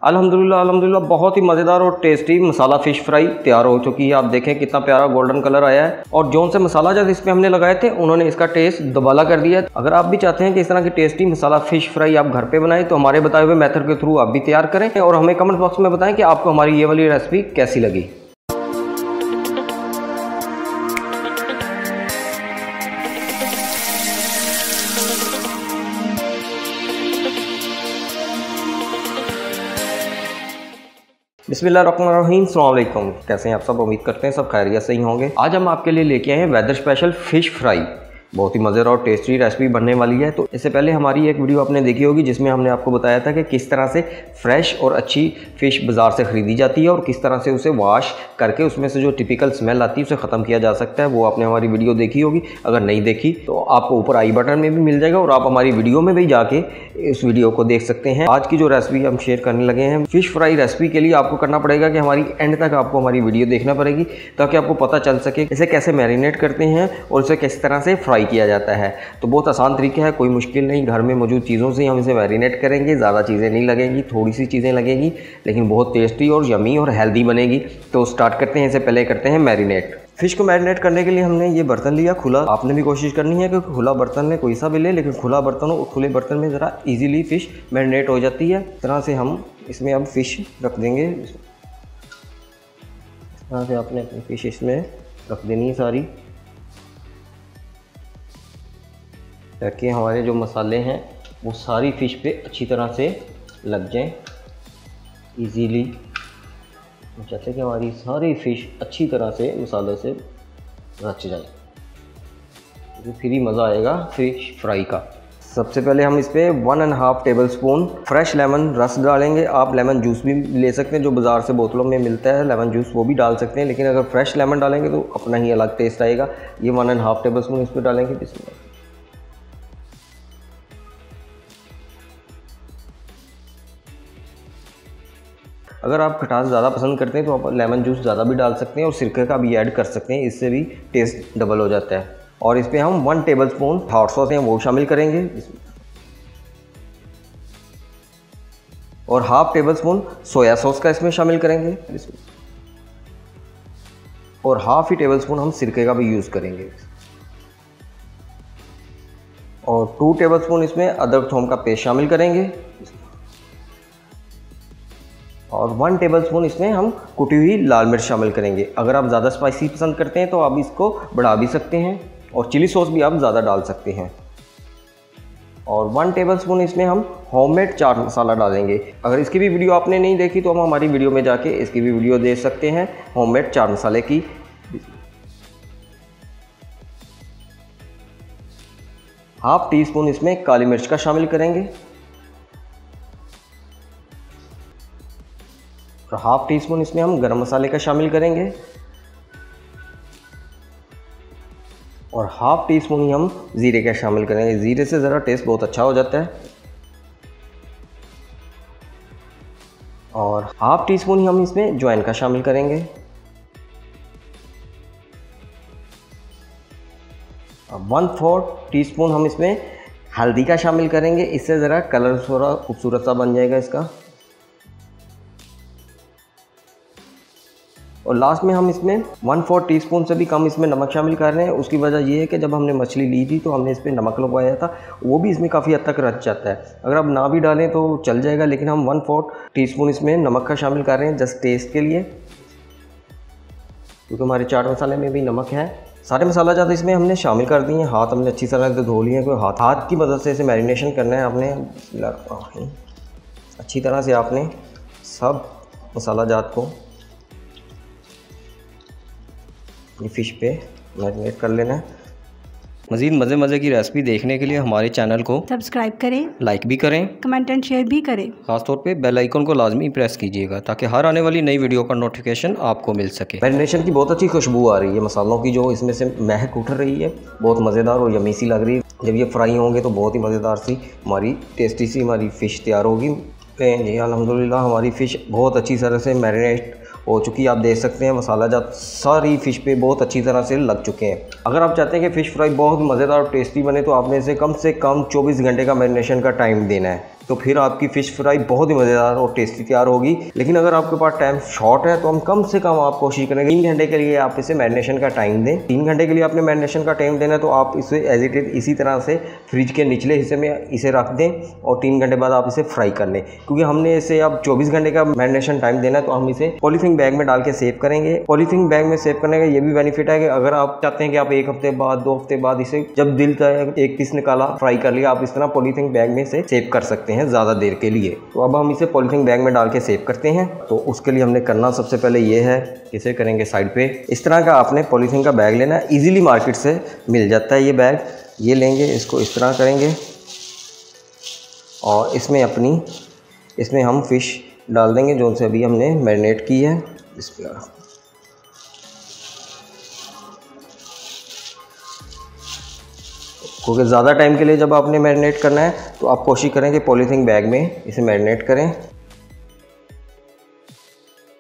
अल्हम्दुलिल्लाह अल्हम्दुलिल्लाह बहुत ही मज़ेदार और टेस्टी मसाला फ़िश फ्राई तैयार हो चुकी है। आप देखें कितना प्यारा गोल्डन कलर आया है और जौन से मसाला जब इस पे हमने लगाए थे उन्होंने इसका टेस्ट दुबाला कर दिया है। अगर आप भी चाहते हैं कि इस तरह की टेस्टी मसाला फ़िश फ्राई आप घर पे बनाएं तो हमारे बताए हुए मेथड के थ्रू आप भी तैयार करें और हमें कमेंट बॉक्स में बताएं कि आपको हमारी ये वाली रेसिपी कैसी लगी। बिस्मिल्लाहिर्रहमानिर्रहीम, अस्सलाम वालेकुम। कैसे हैं आप सब? उम्मीद करते हैं सब खैरियत से ही होंगे। आज हम आपके लिए लेके आए हैं वेदर स्पेशल फ़िश फ्राई। बहुत ही मज़ेदार और टेस्टी रेसिपी बनने वाली है। तो इससे पहले हमारी एक वीडियो आपने देखी होगी जिसमें हमने आपको बताया था कि किस तरह से फ्रेश और अच्छी फ़िश बाज़ार से ख़रीदी जाती है और किस तरह से उसे वॉश करके उसमें से जो टिपिकल स्मेल आती है उसे ख़त्म किया जा सकता है। वो आपने हमारी वीडियो देखी होगी। अगर नहीं देखी तो आपको ऊपर आई बटन में भी मिल जाएगा और आप हमारी वीडियो में भी जाके इस वीडियो को देख सकते हैं। आज की जो रेसिपी हम शेयर करने लगे हैं फ़िश फ्राई रेसिपी के लिए आपको करना पड़ेगा कि हमारी एंड तक आपको हमारी वीडियो देखना पड़ेगी ताकि आपको पता चल सके इसे कैसे मैरिनेट करते हैं और इसे किस तरह से फ्राई किया जाता है। तो बहुत आसान तरीका है, कोई मुश्किल नहीं। घर में मौजूद चीज़ों से हम इसे मैरिनेट करेंगे। ज़्यादा चीज़ें नहीं लगेंगी, थोड़ी सी चीज़ें लगेंगी लेकिन बहुत टेस्टी और यमी और हेल्दी बनेगी। तो स्टार्ट करते हैं। इससे पहले करते हैं मैरिनेट। फ़िश को मैरिनेट करने के लिए हमने ये बर्तन लिया खुला। आपने भी कोशिश करनी है कि खुला बर्तन ले, कोई सा भी ले, लेकिन खुला बर्तन हो। खुले बर्तन में ज़रा इजीली फ़िश मैरिनेट हो जाती है। इस तरह से हम इसमें अब फ़िश रख देंगे। इस तरह से आपने अपनी फ़िश इसमें रख देनी है सारी, ताकि हमारे जो मसाले हैं वो सारी फ़िश पे अच्छी तरह से लग जाएं इजीली। हम चाहते हैं कि हमारी सारी फ़िश अच्छी तरह से मसाले से रच जाए, तो फिर ही मज़ा आएगा फ़िश फ्राई का। सबसे पहले हम इस पर 1.5 टेबल स्पून फ्रेश लेमन रस डालेंगे। आप लेमन जूस भी ले सकते हैं, जो बाज़ार से बोतलों में मिलता है लेमन जूस, वो भी डाल सकते हैं, लेकिन अगर फ्रेश लेमन डालेंगे तो अपना ही अलग टेस्ट आएगा। ये 1.5 टेबल स्पून इस पर डालेंगे। बिस्मिल्लाह। अगर आप खटास ज़्यादा पसंद करते हैं तो आप लेमन जूस ज़्यादा भी डाल सकते हैं और सिरके का भी ऐड कर सकते हैं, इससे भी टेस्ट डबल हो जाता है। और इस पर हम 1 टेबल स्पून हॉट सॉस है वो शामिल करेंगे और 1/2 टेबल स्पून सोया सॉस का इसमें शामिल करेंगे और 1/2 टेबल स्पून हम सिरके का भी यूज़ करेंगे और 2 टेबल स्पून इसमें अदरक थोम का पेस्ट शामिल करेंगे और 1 टेबल स्पून इसमें हम कुटी हुई लाल मिर्च शामिल करेंगे। अगर आप ज़्यादा स्पाइसी पसंद करते हैं तो आप इसको बढ़ा भी सकते हैं और चिली सॉस भी आप ज़्यादा डाल सकते हैं। और 1 टेबल स्पून इसमें हम होममेड चाट मसाला डालेंगे। अगर इसकी भी वीडियो आपने नहीं देखी तो हम हमारी वीडियो में जाके इसकी भी वीडियो देख सकते हैं होममेड चाट मसाले की। 1/2 टीस्पून इसमें काली मिर्च का शामिल करेंगे और 1/2 टीस्पून इसमें हम गरम मसाले का शामिल करेंगे और 1/2 टीस्पून ही हम ज़ीरे का शामिल करेंगे। ज़ीरे से ज़रा टेस्ट बहुत अच्छा हो जाता है। और 1/2 टीस्पून ही हम इसमें अजवाइन का शामिल करेंगे। 1/4 टीस्पून हम इसमें हल्दी का शामिल करेंगे, इससे ज़रा कलर थोड़ा खूबसूरत सा बन जाएगा इसका। और लास्ट में हम इसमें 1/4 टीस्पून से भी कम इसमें नमक शामिल कर रहे हैं। उसकी वजह ये है कि जब हमने मछली ली थी तो हमने इस पर नमक लगवाया था, वो भी इसमें काफ़ी हद तक रच जाता है। अगर आप ना भी डालें तो चल जाएगा, लेकिन हम 1/4 टीस्पून इसमें नमक का शामिल कर रहे हैं जस्ट टेस्ट के लिए, क्योंकि हमारे चाट मसाले में भी नमक है। सारे मसाला ज़्यादा इसमें हमने शामिल कर दिए हैं। हाथ हमने अच्छी तरह से धो लिए हैं, कोई हाथ की मदद से इसे मैरिनेशन करना है आपने। अच्छी तरह से आपने सब मसाला जात को ये फ़िश पे मैरिनेट कर लेना है। मज़ीद मज़े की रेसिपी देखने के लिए हमारे चैनल को सब्सक्राइब करें, लाइक भी करें, कमेंट एंड शेयर भी करें। ख़ासतौर पे बेल आइकन को लाजमी प्रेस कीजिएगा ताकि हर आने वाली नई वीडियो का नोटिफिकेशन आपको मिल सके। मैरिनेशन की बहुत अच्छी खुशबू आ रही है, मसालों की जो इसमें से महक उठ रही है, बहुत मज़ेदार और यमी सी लग रही है। जब ये फ्राई होंगे तो बहुत ही मज़ेदार सी हमारी टेस्टी सी हमारी फ़िश तैयार होगी। जी अल्हम्दुलिल्लाह हमारी फ़िश बहुत अच्छी तरह से मैरिनेट हो चुकी है। आप देख सकते हैं मसाला जात सारी फ़िश पे बहुत अच्छी तरह से लग चुके हैं। अगर आप चाहते हैं कि फ़िश फ्राई बहुत मज़ेदार और टेस्टी बने तो आपने इसे कम से कम 24 घंटे का मैरिनेशन का टाइम देना है। तो फिर आपकी फ़िश फ्राई बहुत ही मज़ेदार और टेस्टी तैयार होगी। लेकिन अगर आपके पास टाइम शॉर्ट है तो हम कम से कम आप कोशिश करेंगे 3 घंटे के लिए आप इसे मैरिनेशन का टाइम दें। 3 घंटे के लिए आपने मैरिनेशन का टाइम देना है तो आप इसे एज इट इज़ इसी तरह से फ्रिज के निचले हिस्से में इसे रख दें और 3 घंटे बाद आप इसे फ्राई कर लें। क्योंकि हमने इसे अब 24 घंटे का मैरिनेशन टाइम देना है तो हम इसे पॉलीथीन बैग में डाल के सेव करेंगे। पॉलीथीन बैग में सेव करने का ये भी बेनिफिट है कि अगर आप चाहते हैं कि आप 1 हफ्ते बाद 2 हफ्ते बाद इसे जब दिल चाहे एक पीस निकाला फ्राई कर लिया, आप इस तरह पॉलीथीन बैग में से सेव कर सकते हैं ज़्यादा देर के लिए। तो अब हम इसे पॉलीथीन बैग में डाल के सेव करते हैं। तो उसके लिए हमने करना सबसे पहले ये है, इसे करेंगे साइड पे। इस तरह का आपने पॉलीथीन का बैग लेना है, इजीली मार्केट से मिल जाता है ये बैग। ये लेंगे, इसको इस तरह करेंगे और इसमें हम फ़िश डाल देंगे जो से अभी हमने मैरिनेट की है। क्योंकि ज़्यादा टाइम के लिए जब आपने मैरिनेट करना है तो आप कोशिश करें कि पॉलीथीन बैग में इसे मैरिनेट करें।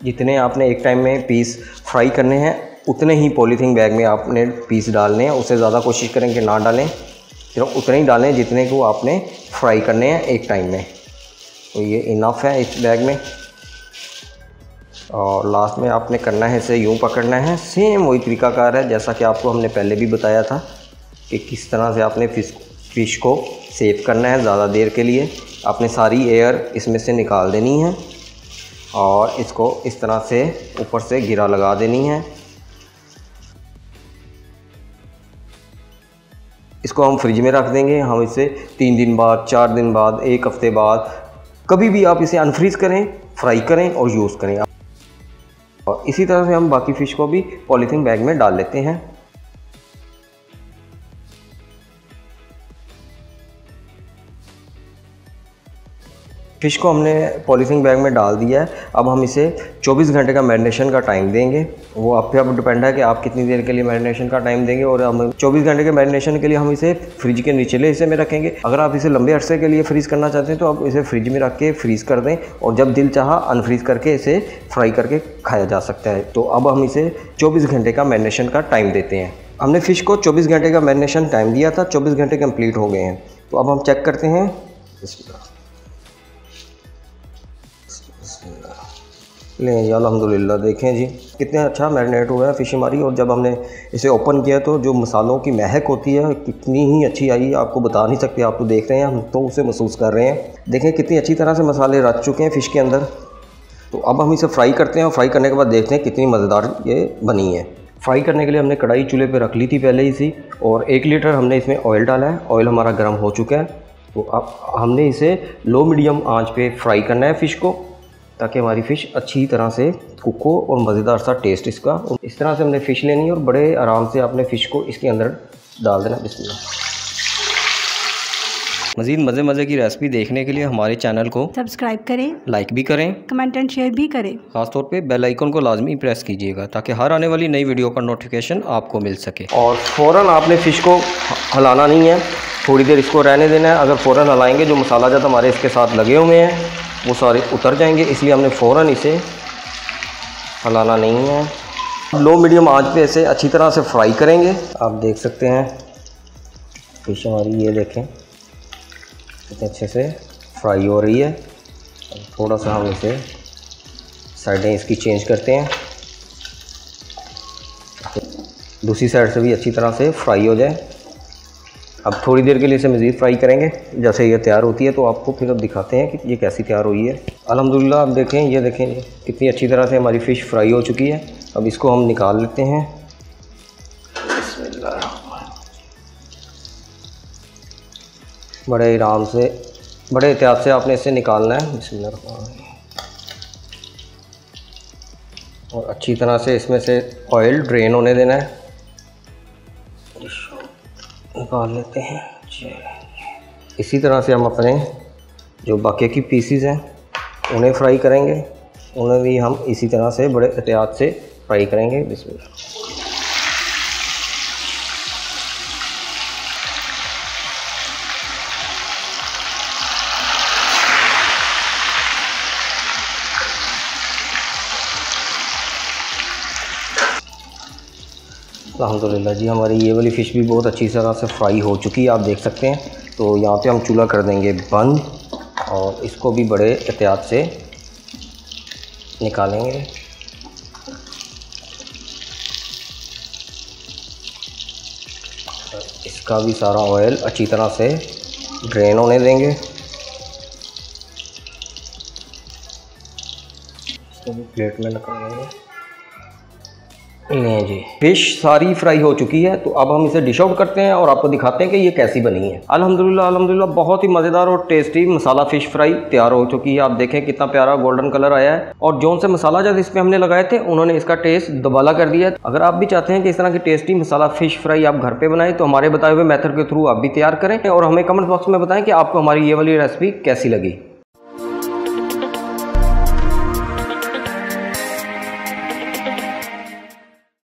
जितने आपने एक टाइम में पीस फ्राई करने हैं उतने ही पॉलीथीन बैग में आपने पीस डालने हैं, उससे ज़्यादा कोशिश करें कि ना डालें, सिर्फ उतने ही डालें जितने को आपने फ्राई करने हैं एक टाइम में। तो ये इनफ है इस बैग में। और लास्ट में आपने करना है इसे यूँ पकड़ना है, सेम वही तरीकाकार है जैसा कि आपको हमने पहले भी बताया था कि किस तरह से आपने फ़िश को सेव करना है ज़्यादा देर के लिए। आपने सारी एयर इसमें से निकाल देनी है और इसको इस तरह से ऊपर से गिरा लगा देनी है। इसको हम फ्रिज में रख देंगे। हम इसे 3 दिन बाद, 4 दिन बाद, 1 हफ्ते बाद कभी भी आप इसे अनफ्रीज़ करें, फ्राई करें और यूज़ करें। और इसी तरह से हम बाकी फ़िश को भी पॉलीथीन बैग में डाल लेते हैं। फ़िश को हमने पॉलीथीन बैग में डाल दिया है। अब हम इसे 24 घंटे का मैरिनेशन का टाइम देंगे। वो आप पे अब डिपेंड है कि आप कितनी देर के लिए मैरिनेशन का टाइम देंगे। और हम 24 घंटे के मैरिनेशन के लिए हम इसे फ्रिज के निचले हिस्से में रखेंगे। अगर आप इसे लंबे अरसे के लिए फ्रीज़ करना चाहते हैं तो आप इसे फ्रिज में रख के फ्रीज़ कर दें और जब दिल चाहा अनफ्रीज़ करके इसे फ्राई करके खाया जा सकता है। तो अब हम इसे 24 घंटे का मैरिनेशन का टाइम देते हैं। हमने फ़िश को 24 घंटे का मैरिनेशन टाइम दिया था, 24 घंटे कंप्लीट हो गए हैं। तो अब हम चेक करते हैं। लें जी, अल्हम्दुलिल्लाह, देखें जी कितने अच्छा मैरिनेट हुआ है फ़िश हमारी। और जब हमने इसे ओपन किया तो जो मसालों की महक होती है कितनी ही अच्छी आई, आपको बता नहीं सकते। आप तो देख रहे हैं, हम तो उसे महसूस कर रहे हैं। देखें कितनी अच्छी तरह से मसाले रच चुके हैं फ़िश के अंदर। तो अब हम इसे फ्राई करते हैं और फ्राई करने के बाद देखते हैं कितनी मज़ेदार ये बनी है। फ्राई करने के लिए हमने कढ़ाई चूल्हे पे रख ली थी पहले ही सी और 1 लीटर हमने इसमें ऑयल डाला है। ऑयल हमारा गर्म हो चुका है। तो अब हमने इसे लो मीडियम आंच पे फ्राई करना है फ़िश को, ताकि हमारी फ़िश अच्छी तरह से कुक हो और मज़ेदार सा टेस्ट इसका। इस तरह से हमने फ़िश लेनी है और बड़े आराम से आपने फ़िश को इसके अंदर डाल देना। बिस्मिल्लाह। मज़ीद मज़े की रेसिपी देखने के लिए हमारे चैनल को सब्सक्राइब करें, लाइक भी करें, कमेंट एंड शेयर भी करें। ख़ासतौर पे बेल आइकन को लाजमी प्रेस कीजिएगा ताकि हर आने वाली नई वीडियो का नोटिफिकेशन आपको मिल सके। और फ़ौरन आपने फ़िश को हिलाना नहीं है, थोड़ी देर इसको रहने देना है। अगर फ़ौरन हिलाएंगे जो मसाला जात हमारे इसके साथ लगे हुए हैं वो सारे उतर जाएंगे, इसलिए हमने फ़ौरन इसे हिलाना नहीं है। लो मीडियम आंच पे इसे अच्छी तरह से फ्राई करेंगे। आप देख सकते हैं फ़िश हमारी, ये देखें कितने अच्छे से फ्राई हो रही है। थोड़ा सा हम इसे साइडें इसकी चेंज करते हैं, दूसरी साइड से भी अच्छी तरह से फ्राई हो जाए। अब थोड़ी देर के लिए इसे मज़ीद फ्राई करेंगे। जैसे ये तैयार होती है तो आपको फिर अब दिखाते हैं कि ये कैसी तैयार हुई है। अल्हम्दुलिल्लाह, आप देखें, ये देखें कितनी अच्छी तरह से हमारी फ़िश फ्राई हो चुकी है। अब इसको हम निकाल लेते हैं। बिस्मिल्लाह। बड़े आराम से, बड़े एहतियात से आपने इसे निकालना है। बिस्मिल्लाह। और अच्छी तरह से इसमें से ऑयल ड्रेन होने देना है। निकाल लेते हैं। इसी तरह से हम अपने जो बाकी की पीसीज हैं उन्हें फ्राई करेंगे। उन्हें भी हम इसी तरह से बड़े एहतियात से फ्राई करेंगे। बिस्मिल्लाह। अल्हम्दुलिल्लाह जी, हमारी ये वाली फ़िश भी बहुत अच्छी तरह से फ्राई हो चुकी है, आप देख सकते हैं। तो यहाँ पे हम चूल्हा कर देंगे बंद और इसको भी बड़े एहतियात से निकालेंगे। इसका भी सारा ऑयल अच्छी तरह से ड्रेन होने देंगे। इसको भी प्लेट में निकालेंगे। नहीं जी, फिश सारी फ्राई हो चुकी है, तो अब हम इसे डिश आउट करते हैं और आपको दिखाते हैं कि ये कैसी बनी है। अल्हम्दुलिल्लाह अल्हम्दुलिल्लाह बहुत ही मज़ेदार और टेस्टी मसाला फ़िश फ्राई तैयार हो चुकी है। आप देखें कितना प्यारा गोल्डन कलर आया है, और जौन से मसाला जब इसमें हमने लगाए थे उन्होंने इसका टेस्ट दुबाला कर दिया है। अगर आप भी चाहते हैं कि इस तरह की टेस्टी मसाला फ़िश फ्राई आप घर पर बनाएं, तो हमारे बताए हुए मेथड के थ्रू आप भी तैयार करें और हमें कमेंट बॉक्स में बताएं कि आपको हमारी ये वाली रेसिपी कैसी लगी।